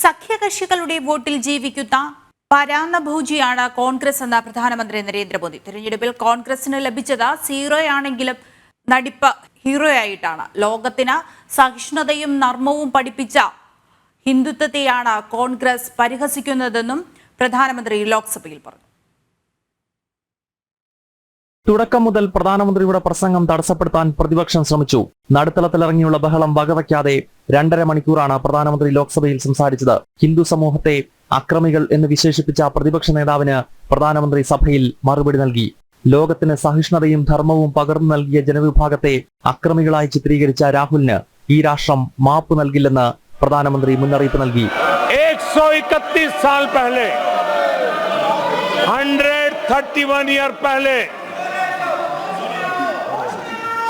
സഖ്യകക്ഷികളുടെ വോട്ടിൽ ജീവിക്കുന്ന പരാന്നഭോജിയാണ് കോൺഗ്രസ് എന്ന പ്രധാനമന്ത്രി നരേന്ദ്രമോദി. തിരഞ്ഞെടുപ്പിൽ കോൺഗ്രസിന് ലഭിച്ചത് സീറോയാണെങ്കിലും നടിപ്പ് ഹീറോയായിട്ടാണ്. ലോകത്തിന് സഹിഷ്ണുതയും നർമ്മവും പഠിപ്പിച്ച ഹിന്ദുത്വത്തെയാണ് കോൺഗ്രസ് പരിഹസിക്കുന്നതെന്നും പ്രധാനമന്ത്രി ലോക്സഭയിൽ പറഞ്ഞു. തുടക്കം മുതൽ പ്രധാനമന്ത്രിയുടെ പ്രസംഗം തടസ്സപ്പെടുത്താൻ പ്രതിപക്ഷം ശ്രമിച്ചു. നടുത്തളത്തിലിറങ്ങിയുള്ള ബഹളം വകവയ്ക്കാതെ 2.5 മണിക്കൂറാണ് പ്രധാനമന്ത്രി ലോക്സഭയിൽ സംസാരിച്ചത്. ഹിന്ദു സമൂഹത്തെ അക്രമികൾ എന്ന് വിശേഷിപ്പിച്ച പ്രതിപക്ഷ നേതാവിന് പ്രധാനമന്ത്രി സഭയിൽ മറുപടി നൽകി. ലോകത്തിന് സഹിഷ്ണുതയും ധർമ്മവും പകർന്നു നൽകിയ ജനവിഭാഗത്തെ അക്രമികളായി ചിത്രീകരിച്ച രാഹുലിന് ഈ രാഷ്ട്രം മാപ്പ് നൽകില്ലെന്ന് പ്രധാനമന്ത്രി മുന്നറിയിപ്പ് നൽകി. 131 साल पहले 131 ईयर पहले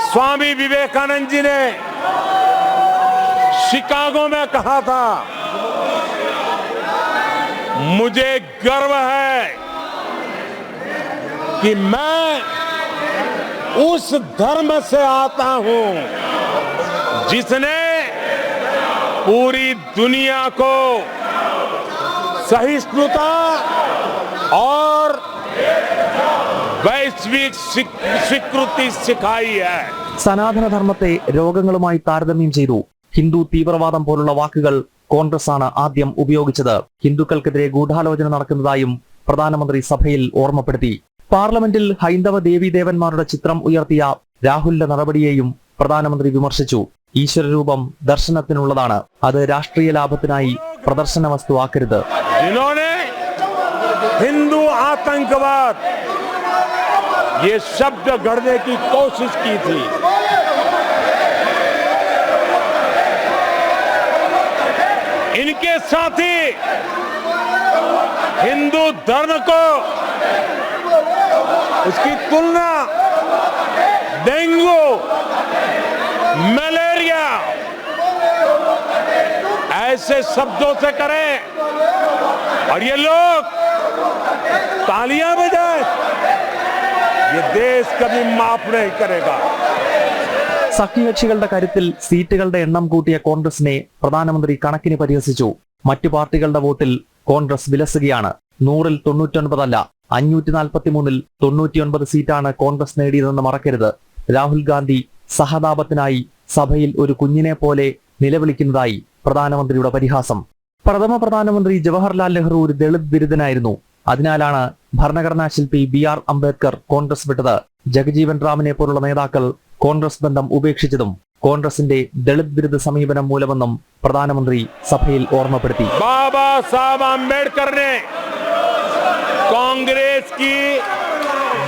स्वामी विवेकानंद जी ने शिकागो में कहा था, मुझे गर्व है कि मैं उस धर्म से आता हूं जिसने पूरी दुनिया को सहिष्णुता और वैश्विक स्वीकृति सिखाई है. സനാതനധർമ്മത്തെ രോഗങ്ങളുമായി താരതമ്യം ചെയ്തു. ഹിന്ദു തീവ്രവാദം പോലുള്ള വാക്കുകൾ കോൺഗ്രസ് ആണ് ആദ്യം ഉപയോഗിച്ചത്. ഹിന്ദുക്കൾക്കെതിരെ ഗൂഢാലോചന നടക്കുന്നതായും പ്രധാനമന്ത്രി സഭയിൽ ഓർമ്മപ്പെടുത്തി. പാർലമെന്റിൽ ഹൈന്ദവ ദേവീദേവന്മാരുടെ ചിത്രം ഉയർത്തിയ രാഹുലിന്റെ നടപടിയെയും പ്രധാനമന്ത്രി വിമർശിച്ചു. ഈശ്വരരൂപം ദർശനത്തിനുള്ളതാണ്, അത് രാഷ്ട്രീയ ലാഭത്തിനായി പ്രദർശന വസ്തുവാക്കരുത്. हिंदू आतंकवाद ये शब्द गढ़ने की कोशिश की थी, इनके साथी हिंदू धर्म को उसकी तुलना डेंगू, मलेरिया ऐसे शब्दों से करें और ये लोग तालियां बजाए, ये देश कभी माफ नहीं करेगा. സഖ്യകക്ഷികളുടെ കാര്യത്തിൽ സീറ്റുകളുടെ എണ്ണം കൂട്ടിയ കോൺഗ്രസിനെ പ്രധാനമന്ത്രി കണക്കിന് പരിഹസിച്ചു. മറ്റു പാർട്ടികളുടെ വോട്ടിൽ കോൺഗ്രസ് വിലസുകയാണ്. 100-ൽ 99 അല്ല, 543-ൽ 99 സീറ്റാണ് കോൺഗ്രസ് നേടിയതെന്ന് മറക്കരുത്. രാഹുൽ ഗാന്ധി സഹതാപത്തിനായി സഭയിൽ ഒരു കുഞ്ഞിനെ പോലെ നിലവിളിക്കുന്നതായി പ്രധാനമന്ത്രിയുടെ പരിഹാസം. പ്രഥമ പ്രധാനമന്ത്രി ജവഹർലാൽ നെഹ്റു ഒരു ദളിത് ബിരുദനായിരുന്നു. അതിനാലാണ് ഭരണഘടനാ ശില്പി BR അംബേദ്കർ കോൺഗ്രസ് വിട്ടത്. ജഗജീവൻ റാമിനെ പോലുള്ള നേതാക്കൾ കോൺഗ്രസ് ബന്ധം ഉപേക്ഷിച്ചതും കോൺഗ്രസിന്റെ ദളിത് വിരുദ്ധ സമീപനം മൂലമെന്നും പ്രധാനമന്ത്രി സഭയിൽ ഓർമ്മപ്പെടുത്തി. बाबा साहब अम्बेडकर ने कांग्रेस की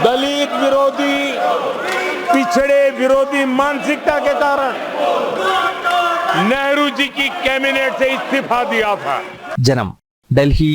दलित विरोधी, पिछड़े विरोधी मानसिकता के कारण नेहरू जी की कैबिनेट से इस्तीफा दिया था. ജനം, ഡൽഹി.